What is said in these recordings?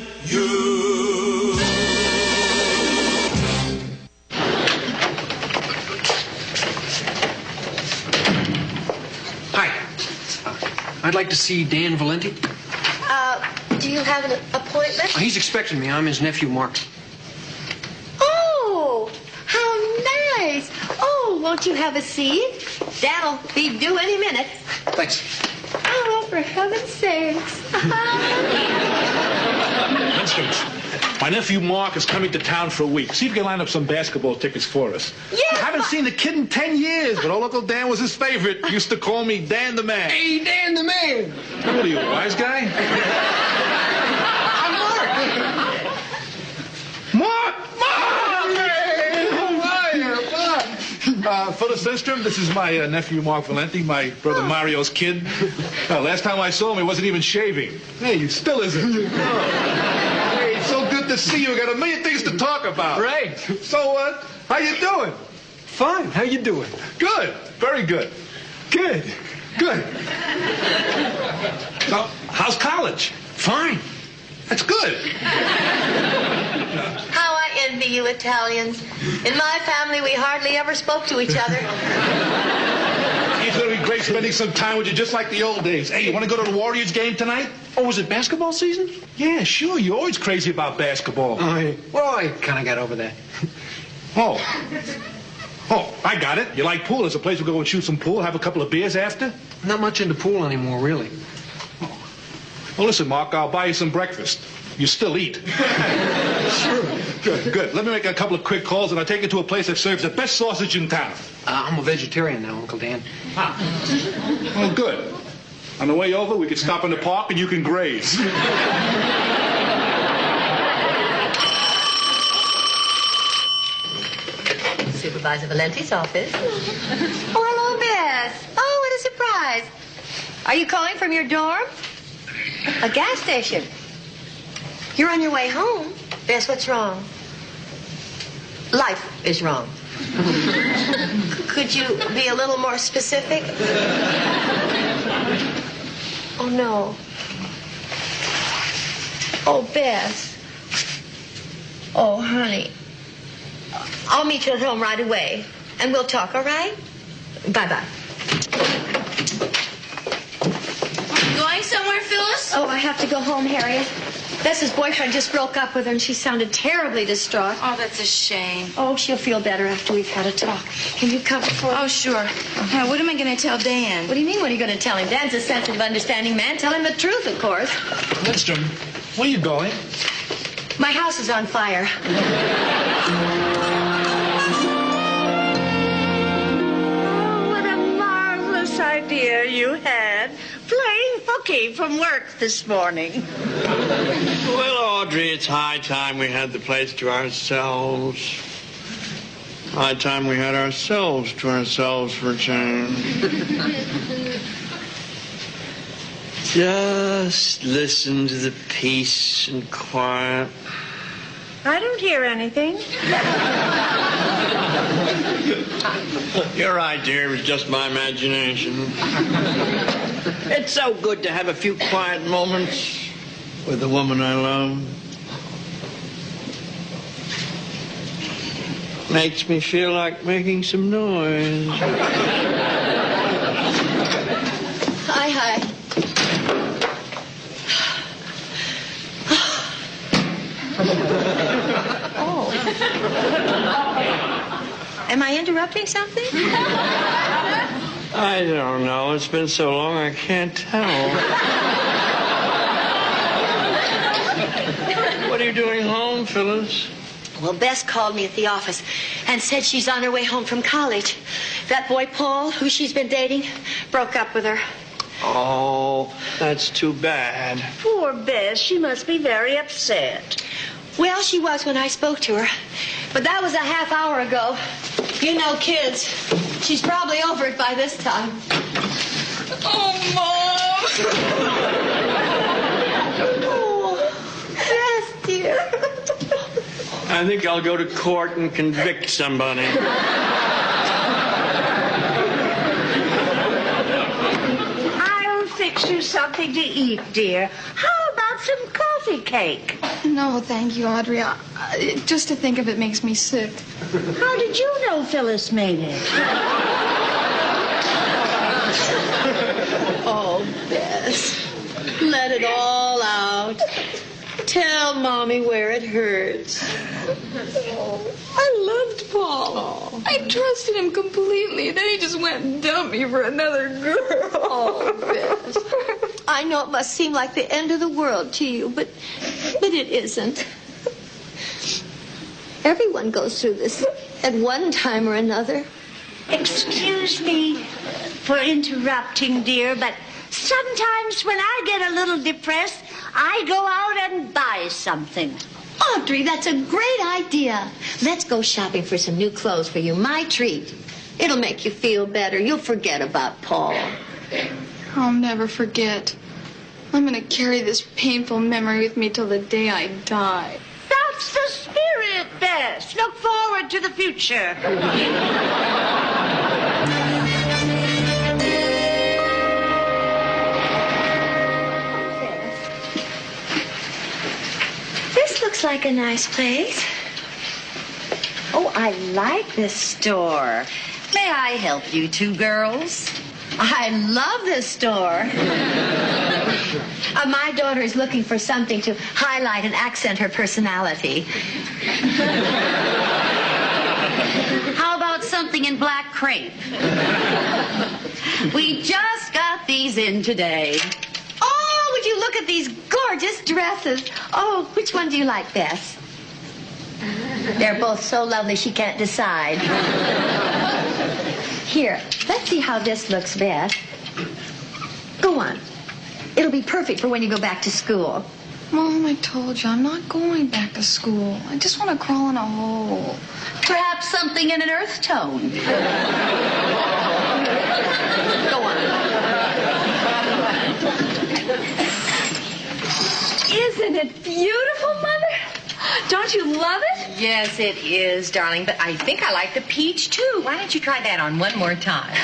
than you. Hi. I'd like to see Dan Valenti. Do you have an appointment? He's expecting me. I'm his nephew, Mark. Oh, how nice. Oh, won't you have a seat? Dan'll be due any minute. Thanks. Oh, for heaven's sakes. Winston, my nephew Mark is coming to town for a week. See if you can line up some basketball tickets for us. Yes, I haven't seen the kid in 10 years, but old Uncle Dan was his favorite. He used to call me Dan the Man. Hey, Dan the Man. What are you, a wise guy? I'm Mark. Mark! Mark! Hey, how are you? Mark. Phyllis, this is my nephew Mark Valenti, my brother Mario's kid. Last time I saw him, he wasn't even shaving. Hey, he still isn't. Hey, it's so good to see you. We got a million things to talk about. Right. So, how you doing? Fine. How you doing? Good. Very good. Good. Good. So, how's college? Fine. That's good. How I envy you Italians. In my family, we hardly ever spoke to each other. It's going to be great spending some time with you, just like the old days. Hey, you want to go to the Warriors game tonight? Oh, is it basketball season? Yeah, sure. You're always crazy about basketball. Well, I kind of got over that. Oh, I got it. You like pool. There's a place we'll go and shoot some pool, have a couple of beers after. Not much into pool anymore, really. Well, listen, Mark, I'll buy you some breakfast. You still eat. Sure. Good, good. Let me make a couple of quick calls, and I'll take you to a place that serves the best sausage in town. I'm a vegetarian now, Uncle Dan. Oh, good. On the way over, we can stop in the park, and you can graze. Supervisor Valenti's office. Oh, hello, Bess. Oh, what a surprise. Are you calling from your dorm? A gas station. You're on your way home. Bess, what's wrong? Life is wrong. Could you be a little more specific? Oh, no. Oh, Bess. Oh, honey. I'll meet you at home right away, and we'll talk, all right? Bye-bye. Going somewhere, Phyllis? Oh, I have to go home, Harriet. Bess's boyfriend just broke up with her, and she sounded terribly distraught. Oh, that's a shame. Oh, she'll feel better after we've had a talk. Can you cover for her? Oh, sure. Now, what am I going to tell Dan? What do you mean, what are you going to tell him? Dan's a sensitive, understanding man. Tell him the truth, of course. Lindstrom, where are you going? My house is on fire. What a marvelous idea you had. Playing hooky from work this morning. Well, Audrey, it's high time we had the place to ourselves. High time we had ourselves to ourselves for a change. Just listen to the peace and quiet. I don't hear anything. You're right, dear. It was just my imagination. It's so good to have a few quiet moments with the woman I love. Makes me feel like making some noise. Hi. Oh. Am I interrupting something? I don't know. It's been so long I can't tell. What are you doing home, Phyllis? Well, Bess called me at the office and said she's on her way home from college. That boy, Paul, who she's been dating, broke up with her. Oh, that's too bad. Poor Bess. She must be very upset. Well, she was when I spoke to her. But that was a half hour ago. You know kids. She's probably over it by this time. Oh, Mom! Oh, Bess, dear. I think I'll go to court and convict somebody. I'll fix you something to eat, dear. How about some coffee? fuzzy cake. No, thank you, Audrey. Just to think of it makes me sick. How did you know Phyllis made it? Oh, Bess, let it all out. Tell Mommy where it hurts. I loved Paul. I trusted him completely. Then he just went and dumped me for another girl. Oh, Bess. I know it must seem like the end of the world to you, but it isn't. Everyone goes through this at one time or another. Excuse me for interrupting, dear, but sometimes when I get a little depressed, I go out and buy something. Audrey, that's a great idea. Let's go shopping for some new clothes for you. My treat. It'll make you feel better. You'll forget about Paul. I'll never forget. I'm going to carry this painful memory with me till the day I die. That's the spirit, Bess. Look forward to the future. This looks like a nice place. Oh, I like this store. May I help you two girls? I love this store. My daughter is looking for something to highlight and accent her personality. How about something in black crepe? We just got these in today. Oh, would you look at these gorgeous dresses? Oh, which one do you like best? They're both so lovely she can't decide. Here, let's see how this looks best. Go on. It'll be perfect for when you go back to school. Mom, I told you, I'm not going back to school. I just want to crawl in a hole. Perhaps something in an earth tone. Go on. Isn't it beautiful, Mother? Don't you love it? Yes, it is, darling, but I think I like the peach, too. Why don't you try that on one more time?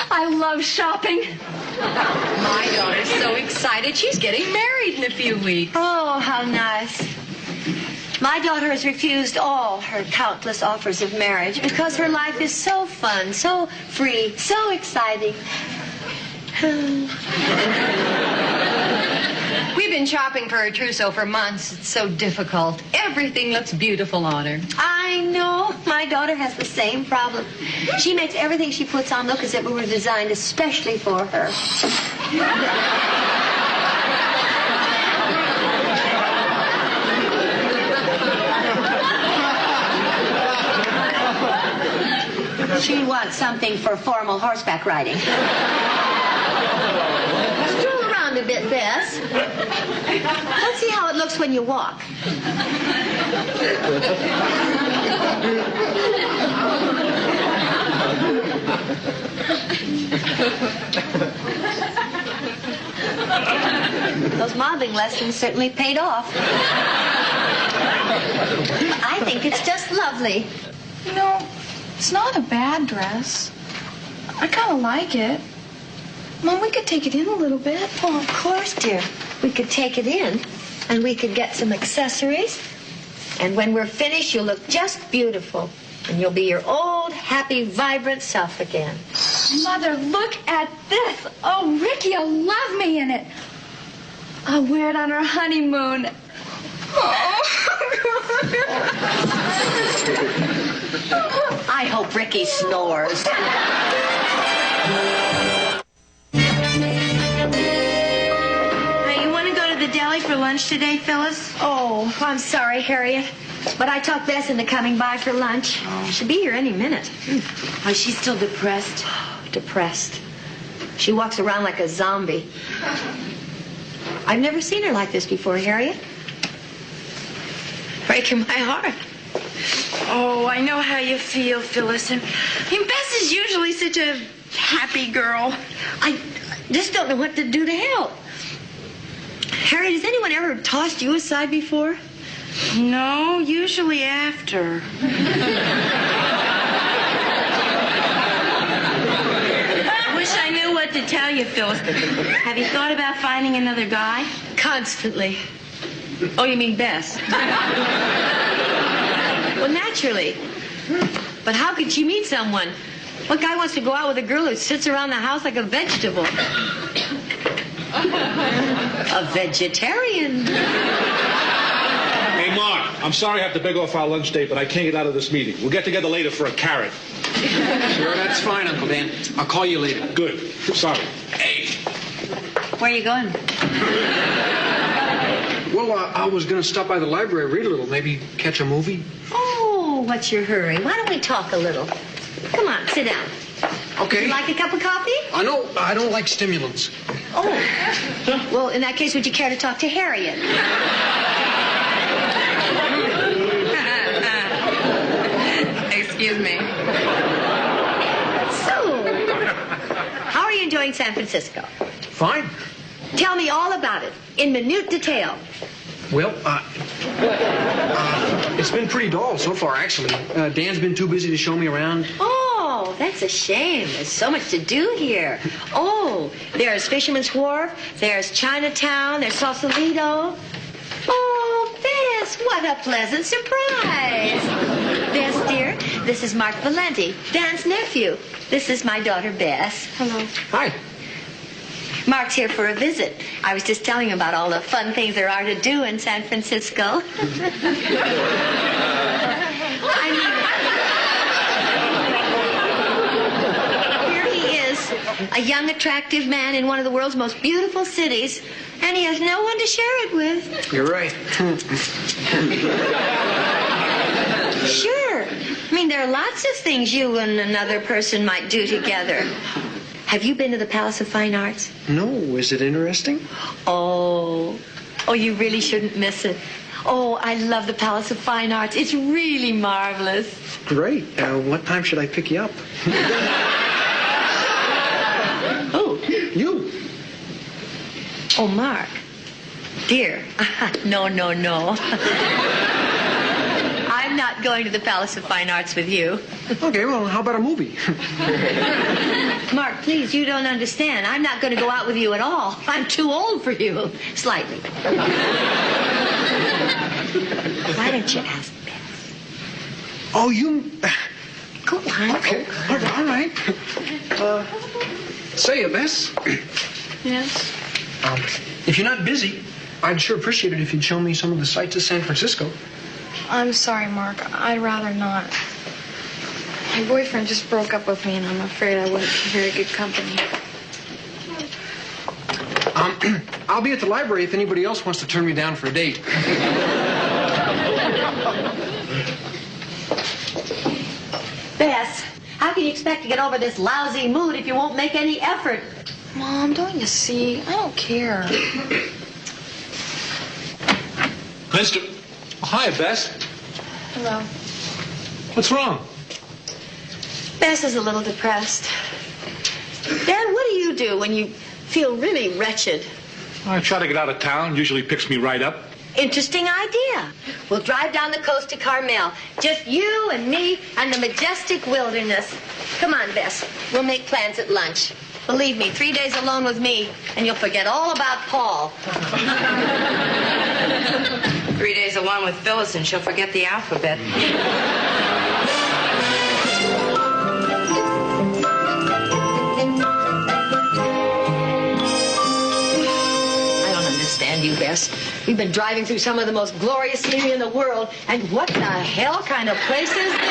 I love shopping. My daughter's so excited. She's getting married in a few weeks. Oh, how nice. My daughter has refused all her countless offers of marriage because her life is so fun, so free, so exciting. We've been shopping for her trousseau for months. It's so difficult. Everything looks beautiful on her. I know. My daughter has the same problem. She makes everything she puts on look as if it were designed especially for her. She wants something for formal horseback riding. Stroll around a bit, Bess. Let's see how it looks when you walk. Those modeling lessons certainly paid off. I think it's just lovely. You know, it's not a bad dress. I kind of like it. Mom, we could take it in a little bit. Oh, of course, dear. We could take it in, and we could get some accessories. And when we're finished, you'll look just beautiful. And you'll be your old, happy, vibrant self again. Mother, look at this. Oh, Ricky'll love me in it. I'll wear it on our honeymoon. I hope Ricky snores. Hey, you want to go to the deli for lunch today, Phyllis? Oh, I'm sorry, Harriet. But I talked Bess into coming by for lunch. She'll be here any minute. Oh, she's still depressed. Depressed. She walks around like a zombie. I've never seen her like this before, Harriet. Breaking my heart. Oh, I know how you feel, Phyllis. And Bess is usually such a happy girl. I just don't know what to do to help. Harriet, has anyone ever tossed you aside before? No, usually after. I wish I knew what to tell you, Phyllis. Have you thought about finding another guy? Constantly. Oh, you mean Bess? Well, naturally. But how could she meet someone? What guy wants to go out with a girl who sits around the house like a vegetable? A vegetarian. Hey, Mark, I'm sorry I have to beg off our lunch date, but I can't get out of this meeting. We'll get together later for a carrot. Sure, that's fine, Uncle Dan. I'll call you later. Good. Sorry. Hey. Where are you going? Well, I was going to stop by the library, read a little, maybe catch a movie. Oh, what's your hurry? Why don't we talk a little? Come on, sit down. Okay. You like a cup of coffee? I know I don't like stimulants. Oh. Well, in that case, would you care to talk to Harriet? Excuse me. So, how are you enjoying San Francisco? Fine. Tell me all about it, in minute detail. Well, it's been pretty dull so far, actually. Dan's been too busy to show me around. Oh, that's a shame. There's so much to do here. Oh, there's Fisherman's Wharf, there's Chinatown, there's Sausalito. Oh, Bess, what a pleasant surprise. Bess, dear, this is Mark Valenti, Dan's nephew. This is my daughter, Bess. Hello. Hi. Mark's here for a visit. I was just telling him about all the fun things there are to do in San Francisco. Here he is, a young, attractive man in one of the world's most beautiful cities, and he has no one to share it with. You're right. Sure. I mean, there are lots of things you and another person might do together. Have you been to the Palace of Fine Arts? No, is it interesting? Oh, you really shouldn't miss it. Oh, I love the Palace of Fine Arts. It's really marvelous. Great. What time should I pick you up? Oh, You. oh, Mark. Dear. No. I'm not going to the Palace of Fine Arts with you. Okay, well, how about a movie? Mark, please, you don't understand. I'm not going to go out with you at all. I'm too old for you. Slightly. Why don't you ask Bess? Oh, you... Go on. Okay, all right. Say, Bess, Yes? if you're not busy, I'd sure appreciate it if you'd show me some of the sights of San Francisco. I'm sorry, Mark. I'd rather not. My boyfriend just broke up with me, and I'm afraid I wouldn't be very good company. I'll be at the library if anybody else wants to turn me down for a date. Bess, how can you expect to get over this lousy mood if you won't make any effort? Mom, don't you see? I don't care. Mister... Hi, Bess. Hello. What's wrong? Bess is a little depressed. Dan, what do you do when you feel really wretched? I try to get out of town. Usually picks me right up. Interesting idea. We'll drive down the coast to Carmel. Just you and me and the majestic wilderness. Come on, Bess. We'll make plans at lunch. Believe me, 3 days alone with me, and you'll forget all about Paul. 3 days alone with Phyllis and she'll forget the alphabet. I don't understand you, Bess. We've been driving through some of the most glorious scenery in the world, and what the hell kind of place is this?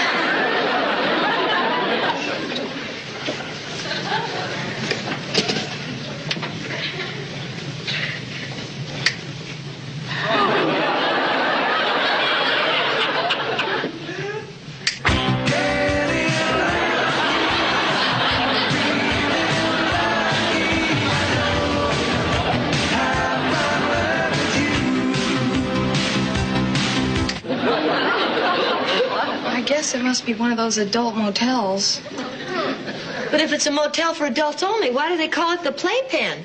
I guess it must be one of those adult motels. But if it's a motel for adults only, why do they call it the Playpen?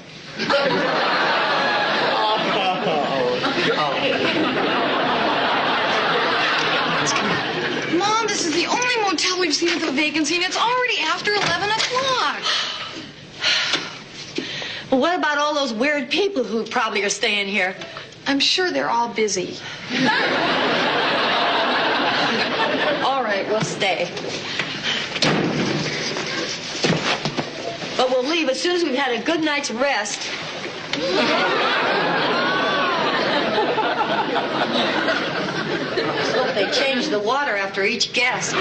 Mom, this is the only motel we've seen with a vacancy, and it's already after 11 o'clock. Well, what about all those weird people who probably are staying here? I'm sure they're all busy. All right, we'll stay. But we'll leave as soon as we've had a good night's rest. Let's hope they change the water after each guest.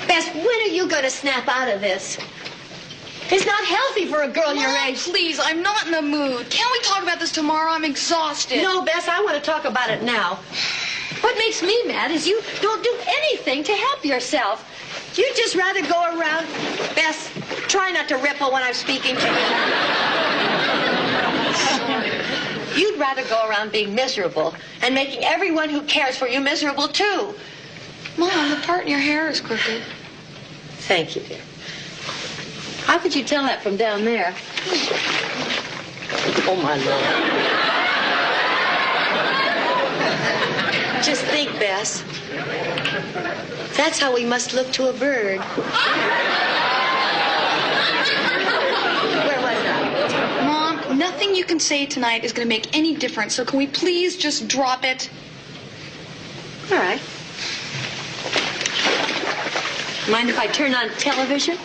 Bess, when are you going to snap out of this? It's not healthy for a girl your Mom, age. please, I'm not in the mood. Can't we talk about this tomorrow? I'm exhausted. No, Bess, I want to talk about it now. What makes me mad is you don't do anything to help yourself. You'd just rather go around... Bess, try not to ripple when I'm speaking to you. You'd rather go around being miserable and making everyone who cares for you miserable, too. Mom, the part in your hair is crooked. Thank you, dear. How could you tell that from down there? Oh, my Lord. Just think, Bess. That's how we must look to a bird. Where was I? Mom, nothing you can say tonight is going to make any difference, so can we please just drop it? All right. Mind if I turn on television?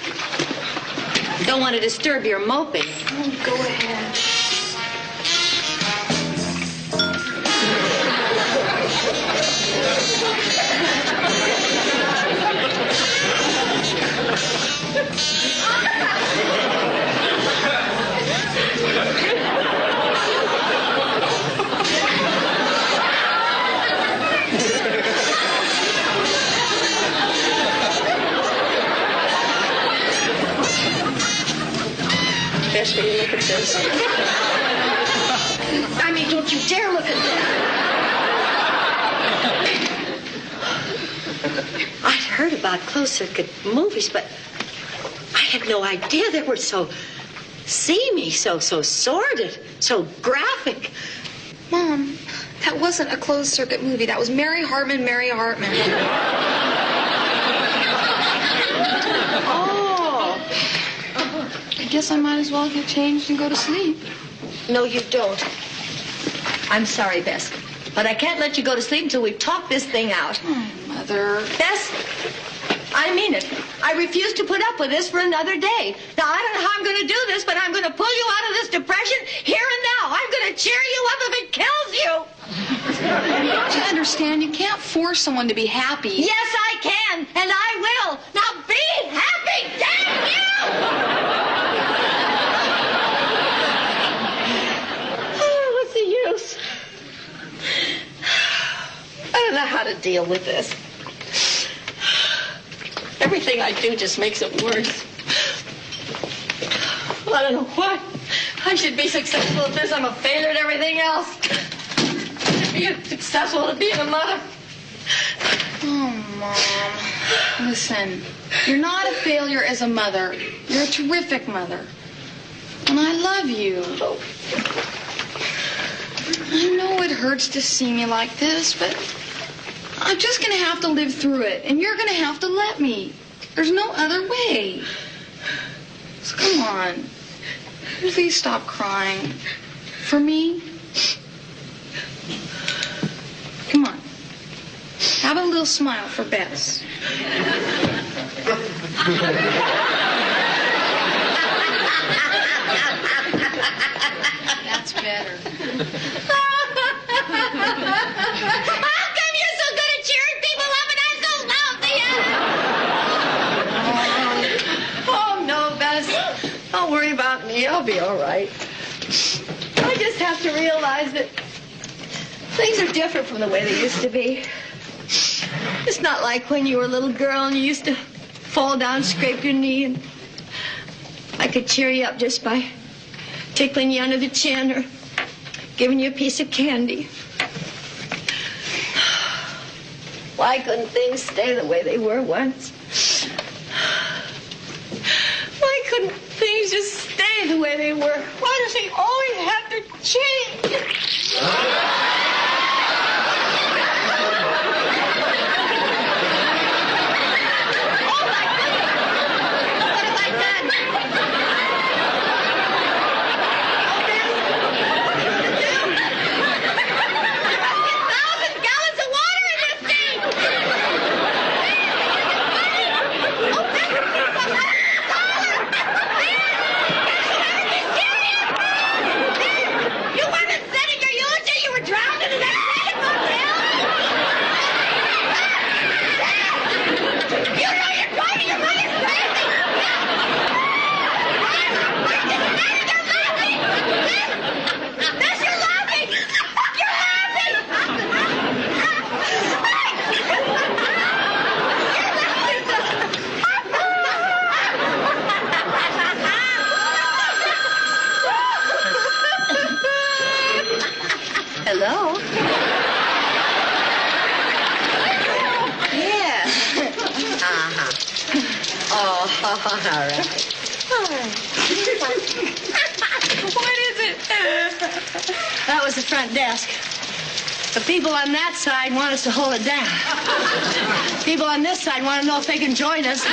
Don't want to disturb your moping. Oh, go ahead. Bess, will you look at this? I mean, don't you dare look at that. I'd heard about closed-circuit movies, but I had no idea they were so seamy, so sordid, so graphic. Mom, that wasn't a closed-circuit movie. That was Mary Hartman, Mary Hartman. I guess I might as well get changed and go to sleep. No, you don't. I'm sorry, Bess, but I can't let you go to sleep until we've talked this thing out. Oh, Mother. Bess, I mean it. I refuse to put up with this for another day. Now, I don't know how I'm going to do this, but I'm going to pull you out of this depression here and now. I'm going to cheer you up if it kills you. Don't you understand? You can't force someone to be happy. Yes, I can, and I will. Now, be happy, damn you! What's the use? I don't know how to deal with this. Everything I do just makes it worse. I don't know what. I should be successful at this. I'm a failure at everything else. I should be successful at being a mother. Oh, Mom. Listen, you're not a failure as a mother. You're a terrific mother. And I love you. I know it hurts to see me like this, but I'm just going to have to live through it. And you're going to have to let me. There's no other way. So come on. Please stop crying. For me. Come on. Have a little smile for Bess. That's better. How come you're so good at cheering people up and I'm so lousy? Oh, no, Bess. Don't worry about me. I'll be all right. I just have to realize that things are different from the way they used to be. It's not like when you were a little girl and you used to fall down, scrape your knee, and I could cheer you up just by tickling you under the chin or giving you a piece of candy. Why couldn't things stay the way they were once? Why couldn't things just stay the way they were? Why does he always have to change? Oh, my goodness! What have I done? all right. What is it? That was the front desk. The people on that side want us to hold it down. People on this side want to know if they can join us.